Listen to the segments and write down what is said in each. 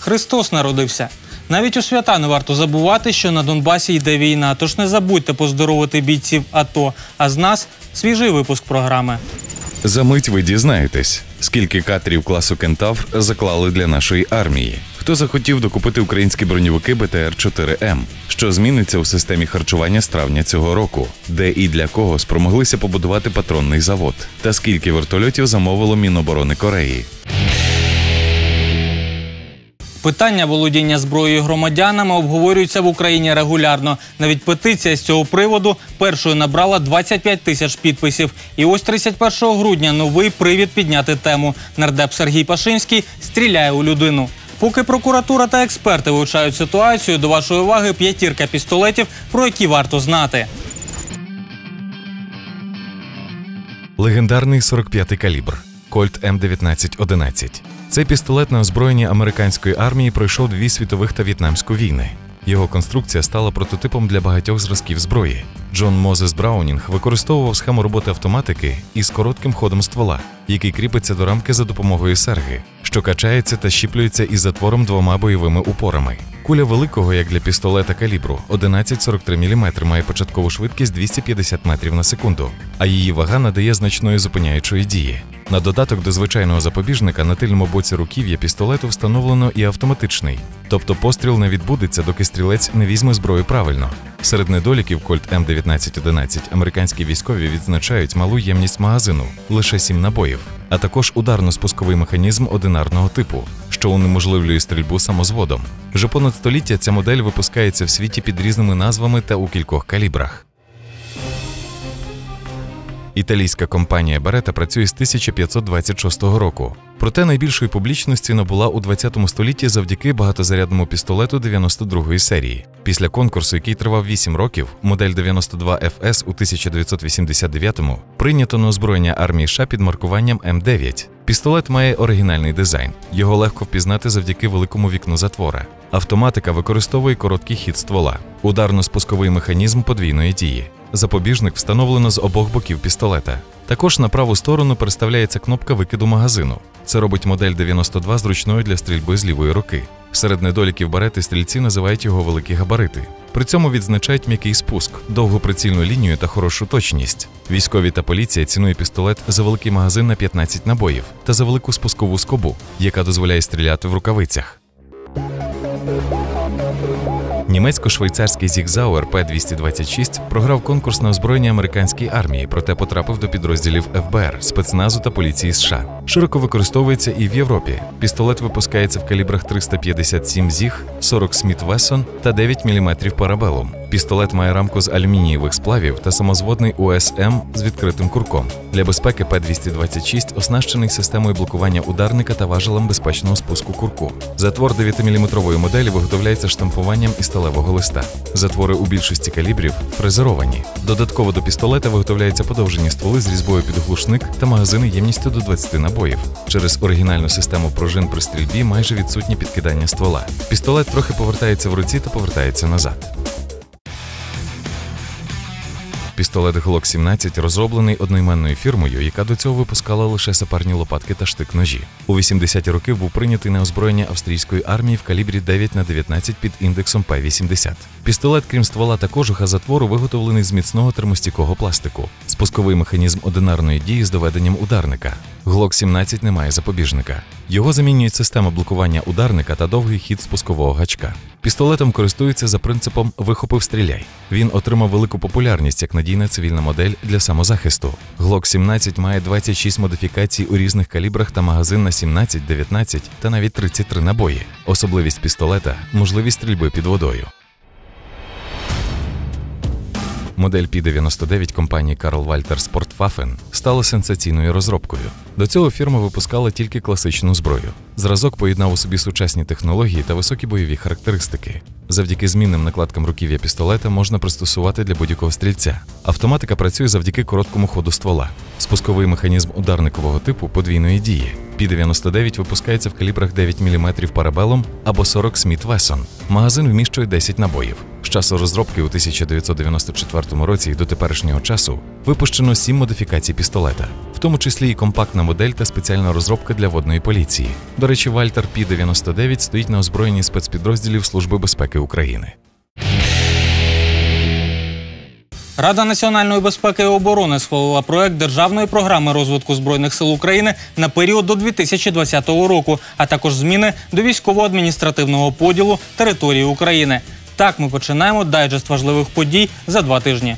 Христос народився. Навіть у свята не варто забувати, що на Донбасі йде війна, тож не забудьте поздоровити бійців АТО. А з нас свіжий випуск програми. За мить ви дізнаєтесь, скільки катерів класу «Кентавр» заклали для нашої армії. Хто захотів докупити українські броньовики БТР-4М? Що зміниться у системі харчування з травня цього року? Де і для кого спромоглися побудувати патронний завод? Та скільки вертольотів замовило Міноборони Кореї? Питання володіння зброєю громадянами обговорюються в Україні регулярно. Навіть петиція з цього приводу першою набрала 25 тисяч підписів. І ось 31 грудня новий привід підняти тему. Нардеп Сергій Пашинський стріляє у людину. Поки прокуратура та експерти вивчають ситуацію, до вашої уваги 5 пістолетів, про які варто знати. Легендарний 45-й калібр Кольт М1911. Цей пістолет на озброєнні американської армії пройшов 2 світових та в'єтнамську війни. Його конструкція стала прототипом для багатьох зразків зброї. Джон Мозес Браунінг використовував схему роботи автоматики із коротким ходом ствола, який кріпиться до рамки за допомогою серги, що качається та щіплюється із затвором 2 бойовими упорами. Куля великого, як для пістолета калібру, 11,43 мм має початкову швидкість 250 метрів на секунду, а її вага надає значної зупиняючої дії. На додаток до звичайного запобіжника на тильному боці руків'я пістолету встановлено і автоматичний, тобто постріл не відбудеться, доки стрілець не візьме зброю правильно. Серед недоліків Кольт М1911 американські військові відзначають малу ємність магазину – лише 7 набоїв, а також ударно-спусковий механізм одинарного типу, що унеможливлює стрільбу самозводом. Вже понад століття ця модель випускається в світі під різними назвами та у кількох калібрах. Італійська компанія Берета працює з 1526 року. Проте найбільшої публічності набула у 20 столітті завдяки багатозарядному пістолету 92-ї серії. Після конкурсу, який тривав 8 років, модель 92 FS у 1989-му прийнято на озброєння армії США під маркуванням М9. Пістолет має оригінальний дизайн. Його легко впізнати завдяки великому вікну затвора. Автоматика використовує короткий хід ствола. Ударно-спусковий механізм подвійної дії. Запобіжник встановлено з обох боків пістолета. Також на праву сторону переставляється кнопка викиду магазину. Це робить модель 92 зручною для стрільби з лівої руки. Серед недоліків Берети стрільці називають його великі габарити. При цьому відзначають м'який спуск, довгу прицільну лінію та хорошу точність. Військові та поліція цінують пістолет за великий магазин на 15 набоїв та за велику спускову скобу, яка дозволяє стріляти в рукавицях. Німецько-швейцарський Sig Sauer P226 програв конкурс на озброєння американської армії, проте потрапив до підрозділів ФБР, спецназу та поліції США. Широко використовується і в Європі. Пістолет випускається в калібрах 357 зіг, 40 Smith Wesson та 9 мм Parabellum. Пістолет має рамку з алюмінієвих сплавів та самозводний УСМ з відкритим курком. Для безпеки P226 оснащений системою блокування ударника та важелем безпечного спуску курку. Затвор 9-мм моделі виготовляється штампуванням із сталевого листа. Затвори у більшості калібрів фрезеровані. Додатково до пістолета виготовляються подовжені стволи з різьбою під глушник та магазини ємністю до 20 набоїв. Через оригінальну систему пружин при стрільбі майже відсутнє підкидання ствола. Пістолет трохи повертається в руці та повертається назад. Пістолет Glock 17 розроблений одноіменною фірмою, яка до цього випускала лише сапарні лопатки та штик-ножі. У 80-ті роки був прийнятий на озброєння австрійської армії в калібрі 9х19 під індексом P80. Пістолет, крім ствола та кожуха затвору, виготовлений з міцного термостійкого пластику. Спусковий механізм одинарної дії з доведенням ударника. Glock 17 не має запобіжника. Його замінюють система блокування ударника та довгий хід спускового гачка. Пістолетом користуються за принципом «вихопив, стріляй». Він отримав велику популярність як надійна цивільна модель для самозахисту. Glock 17 має 26 модифікацій у різних калібрах та магазин на 17, 19 та навіть 33 набої. Особливість пістолета – можливість стрільби під водою. Модель P99 компанії Karl Walter Sportwaffen стала сенсаційною розробкою. До цього фірма випускала тільки класичну зброю. Зразок поєднав у собі сучасні технології та високі бойові характеристики. Завдяки змінним накладкам руків'я пістолета можна пристосувати для будь-якого стрільця. Автоматика працює завдяки короткому ходу ствола. Спусковий механізм ударникового типу подвійної дії. P99 випускається в калібрах 9 мм Parabellum або 40 Smith Wesson. Магазин вміщує 10 набоїв. З часу розробки у 1994 році і до теперішнього часу випущено 7 модифікацій пістолета, в тому числі і компактна модель та спеціальна розробка для водної поліції. До речі, Вальтер Пі-99 стоїть на озброєнні спецпідрозділів Служби безпеки України. Рада національної безпеки і оборони схвалила проект Державної програми розвитку Збройних сил України на період до 2020 року, а також зміни до військово-адміністративного поділу території України. Так ми починаємо дайджест важливих подій за 2 тижні.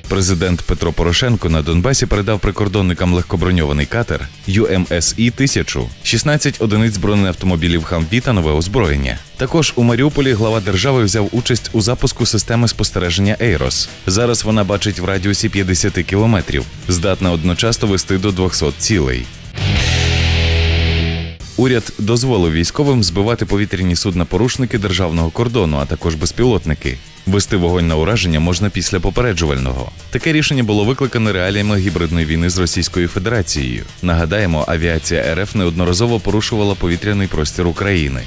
Президент Петро Порошенко на Донбасі передав прикордонникам легкоброньований катер UMSI-1000, 16 одиниць бронеавтомобілів «Хамві» та нове озброєння. Також у Маріуполі глава держави взяв участь у запуску системи спостереження «Ейрос». Зараз вона бачить в радіусі 50 кілометрів, здатна одночасно вести до 200 цілей. Уряд дозволив військовим збивати повітряні судна-порушники державного кордону, а також безпілотники. Вести вогонь на ураження можна після попереджувального. Таке рішення було викликане реаліями гібридної війни з Російською Федерацією. Нагадаємо, авіація РФ неодноразово порушувала повітряний простір України.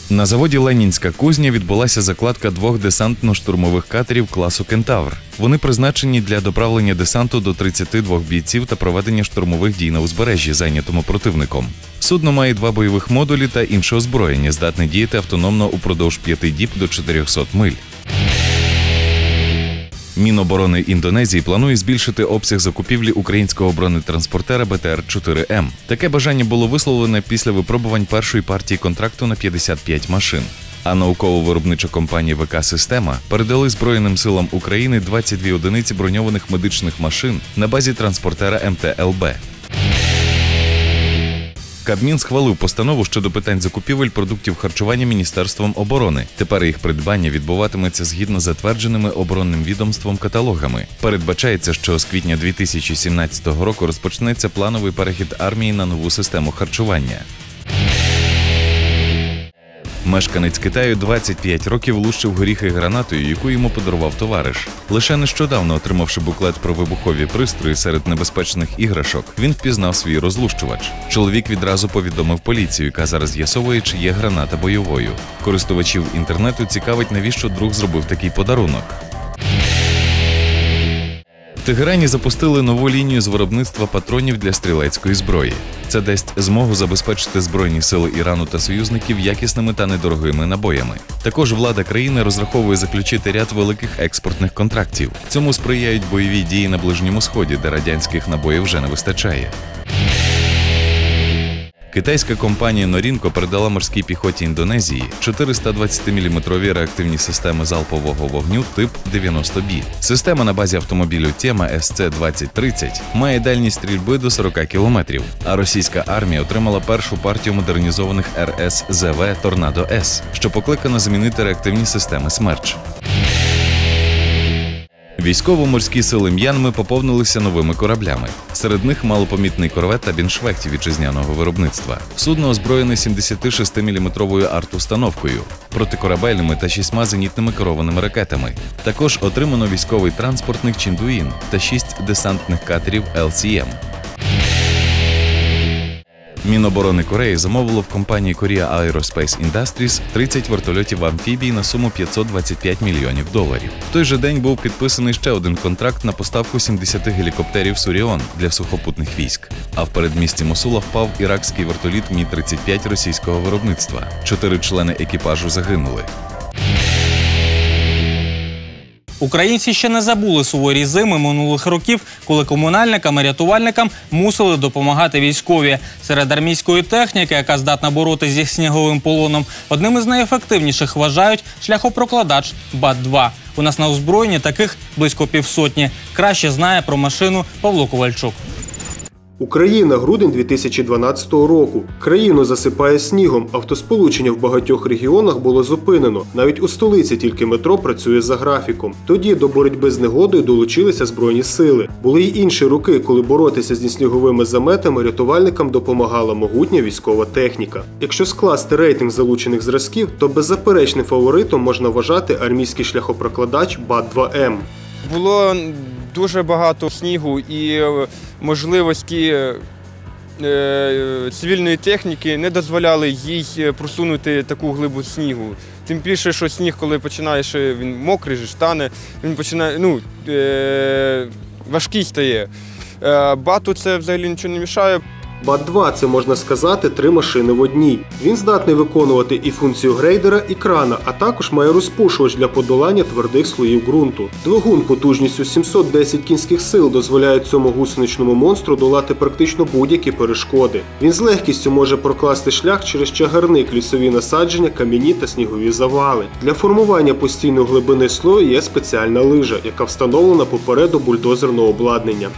На заводі «Ленінська кузня» відбулася закладка 2 десантно-штурмових катерів класу «Кентавр». Вони призначені для доправлення десанту до 32 бійців та проведення штурмових дій на узбережжі, зайнятому противником. Судно має 2 бойових модулі та інше озброєння, здатне діяти автономно упродовж 5 діб до 400 миль. Міноборони Індонезії планує збільшити обсяг закупівлі українського бронетранспортера БТР-4М. Таке бажання було висловлене після випробувань першої партії контракту на 55 машин. А науково-виробнича компанія ВК «Система» передали Збройним силам України 22 одиниці броньованих медичних машин на базі транспортера МТ-ЛБ. Кабмін схвалив постанову щодо питань закупівель продуктів харчування Міністерством оборони. Тепер їх придбання відбуватиметься згідно з затвердженими оборонним відомством каталогами. Передбачається, що з квітня 2017 року розпочнеться плановий перехід армії на нову систему харчування. Мешканець Китаю 25 років лущив горіхи гранатою, яку йому подарував товариш. Лише нещодавно, отримавши буклет про вибухові пристрої серед небезпечних іграшок, він впізнав свій розлущувач. Чоловік відразу повідомив поліцію, яка зараз з'ясовує, чи є граната бойовою. Користувачів інтернету цікавить, навіщо друг зробив такий подарунок. В Тегерані запустили нову лінію з виробництва патронів для стрілецької зброї. Це дасть змогу забезпечити Збройні сили Ірану та союзників якісними та недорогими набоями. Також влада країни розраховує заключити ряд великих експортних контрактів. Цьому сприяють бойові дії на Ближньому Сході, де радянських набоїв вже не вистачає. Китайська компанія Норінко передала морській піхоті Індонезії 420-мм реактивні системи залпового вогню тип 90B. Система на базі автомобілю Тема СЦ-2030 має дальність стрільби до 40 км, а російська армія отримала першу партію модернізованих РСЗВ «Торнадо-С», що покликано замінити реактивні системи «Смерч». Військово-морські сили М'янми поповнилися новими кораблями. Серед них малопомітний корвет та біншвехті вітчизняного виробництва. Судно озброєне 76-мм арт-установкою, протикорабельними та 6 зенітними керованими ракетами. Також отримано військовий транспортник «Чіндуїн» та 6 десантних катерів LCM. Міноборони Кореї замовило в компанії Korea Aerospace Industries 30 вертольотів-амфібій на суму $525 мільйонів. В той же день був підписаний ще один контракт на поставку 70 гелікоптерів «Суріон» для сухопутних військ. А в передмісті Мосула впав іракський вертоліт Мі-35 російського виробництва. 4 члени екіпажу загинули. Українці ще не забули суворі зими минулих років, коли комунальникам і рятувальникам мусили допомагати військові. Серед армійської техніки, яка здатна боротися зі сніговим полоном, одним із найефективніших вважають шляхопрокладач БАТ-2. У нас на озброєнні таких близько 500. Краще знає про машину Павло Ковальчук. Україна, грудень 2012 року. Країну засипає снігом. Автосполучення в багатьох регіонах було зупинено. Навіть у столиці тільки метро працює за графіком. Тоді до боротьби з негодою долучилися Збройні сили. Були й інші роки, коли боротися зі сніговими заметами рятувальникам допомагала могутня військова техніка. Якщо скласти рейтинг залучених зразків, то беззаперечним фаворитом можна вважати армійський шляхопрокладач БАТ-2М. Було дуже багато снігу і можливості цивільної техніки не дозволяли їй просунути таку глибу снігу. Тим більше, що сніг, коли починаєш, він мокрий, тане, він починає, важкий стає. Бату це взагалі нічого не мішає. БАТ-2 – це, можна сказати, 3 машини в одній. Він здатний виконувати і функцію грейдера, і крана, а також має розпушувач для подолання твердих слоїв ґрунту. Двигун потужністю 710 кінських сил дозволяє цьому гусеничному монстру долати практично будь-які перешкоди. Він з легкістю може прокласти шлях через чагарник, лісові насадження, кам'яні та снігові завали. Для формування постійної глибини слою є спеціальна лижа, яка встановлена попереду бульдозерного обладнання.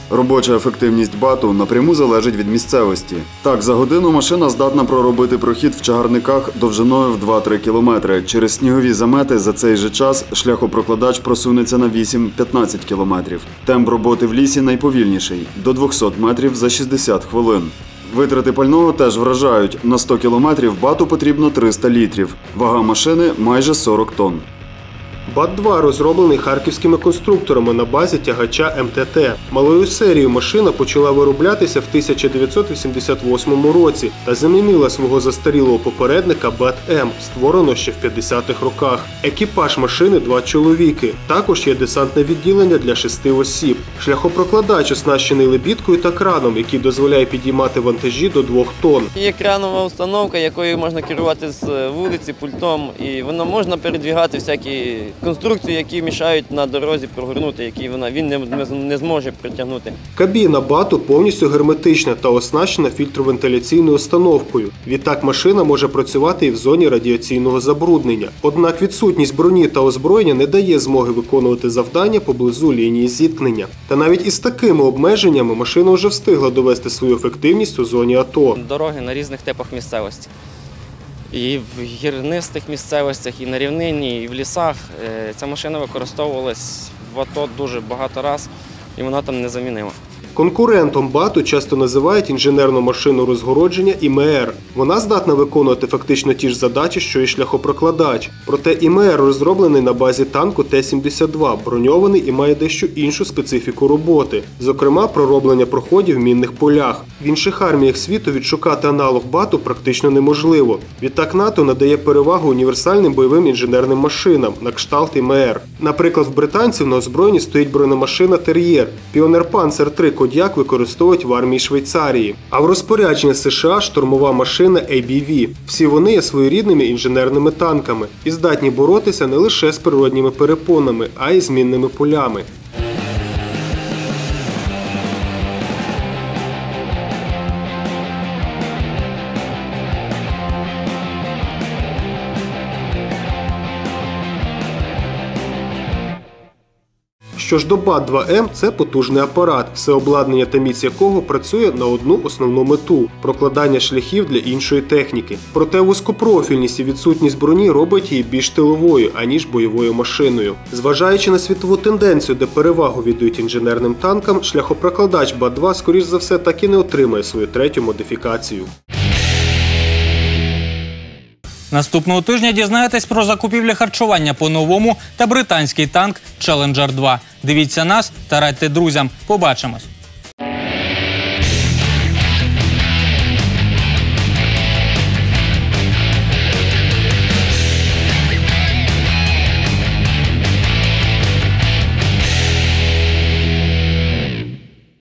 Робоча ефективність бату напряму залежить від місцевості. Так, за годину машина здатна проробити прохід в чагарниках довжиною в 2-3 кілометри. Через снігові замети за цей же час шляхопрокладач просунеться на 8-15 кілометрів. Темп роботи в лісі найповільніший – до 200 метрів за 60 хвилин. Витрати пального теж вражають. На 100 кілометрів бату потрібно 300 літрів. Вага машини – майже 40 тонн. БАТ-2 розроблений харківськими конструкторами на базі тягача МТТ. Малою серією машина почала вироблятися в 1988 році та замінила свого застарілого попередника БАТ-М, створеного ще в 50-х роках. Екіпаж машини – 2 чоловіки. Також є десантне відділення для 6 осіб. Шляхопрокладач оснащений лебідкою та краном, який дозволяє підіймати вантажі до 2 тонн. Є кранова установка, якою можна керувати з вулиці пультом, і воно можна передвігати всякі конструкції, які мішають на дорозі прогорнути, які він не зможе притягнути. Кабіна БАТу повністю герметична та оснащена фільтровентиляційною установкою. Відтак машина може працювати і в зоні радіаційного забруднення. Однак відсутність броні та озброєння не дає змоги виконувати завдання поблизу лінії зіткнення. Та навіть із такими обмеженнями машина вже встигла довести свою ефективність у зоні АТО. Дороги на різних типах місцевості. І в гірнистих місцевостях, і на рівнині, і в лісах. Ця машина використовувалась в АТО дуже багато разів, і вона там незамінима. Конкурентом БАТу часто називають інженерну машину розгородження ІМР. Вона здатна виконувати фактично ті ж задачі, що і шляхопрокладач. Проте ІМР розроблений на базі танку Т-72, броньований і має дещо іншу специфіку роботи. Зокрема, пророблення проходів в мінних полях. В інших арміях світу відшукати аналог БАТу практично неможливо. Відтак НАТО надає перевагу універсальним бойовим інженерним машинам на кшталт ІМР. Наприклад, в британців на озброєнні стоїть бронемашина «Тер'єр». Піонер Панцер 3 Кодяк використовують в армії Швейцарії. А в розпорядженні США штурмова машина ABV. Всі вони є своєрідними інженерними танками і здатні боротися не лише з природніми перепонами, а й з мінними полями. Що ж до БАТ-2М – це потужний апарат, все обладнання та міць якого працює на одну основну мету – прокладання шляхів для іншої техніки. Проте вузькопрофільність і відсутність броні робить її більш тиловою, аніж бойовою машиною. Зважаючи на світову тенденцію, де перевагу віддають інженерним танкам, шляхопрокладач БАТ-2, скоріш за все, так і не отримає свою 3-ю модифікацію. Наступного тижня дізнаєтесь про закупівлі харчування по-новому та британський танк Challenger 2. Дивіться нас та радьте друзям. Побачимось!